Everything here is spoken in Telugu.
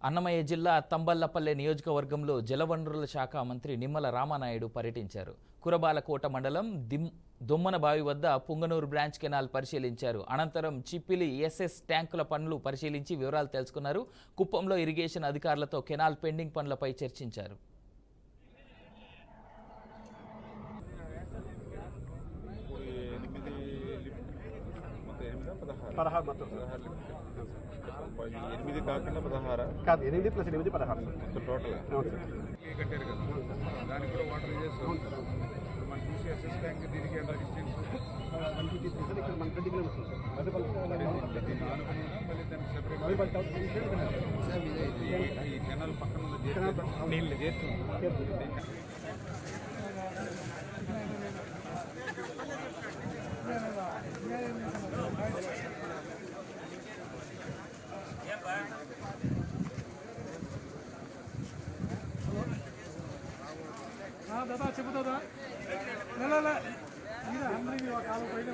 అన్నమయ్య జిల్లా తంబళ్లపల్లె నియోజకవర్గంలో జలవనరుల శాఖ మంత్రి నిమ్మల రామానాయుడు పర్యటించారు. కురబాలకోట మండలం దొమ్మనబావి వద్ద పుంగనూరు బ్రాంచ్ కెనాల్ పరిశీలించారు. అనంతరం చిప్పిలి ఎస్ఎస్ ట్యాంకుల పనులు పరిశీలించి వివరాలు తెలుసుకున్నారు. కుప్పంలో ఇరిగేషన్ అధికారులతో కెనాల్ పెండింగ్ పనులపై చర్చించారు. ఎనిమిది కాకుండా 16 కాదు 8 + 8 16 మొత్తం టోటల్ కట్టారు కదా. దానికి కూడా వాటర్ చేస్తాం. మనం చూసి ఎస్ఎస్ ట్యాంక్ దీనికి ఎంత డిస్టెన్స్ 150 ఇక్కడ మన 20 కిలోమీటర్స్ మళ్ళీ దానికి సెపరేట్ ఈ కెనాల్ పక్కన నీళ్ళు చేస్తుంది. దాదా చెబుతుందా నెల అందరికీ కాలు పైన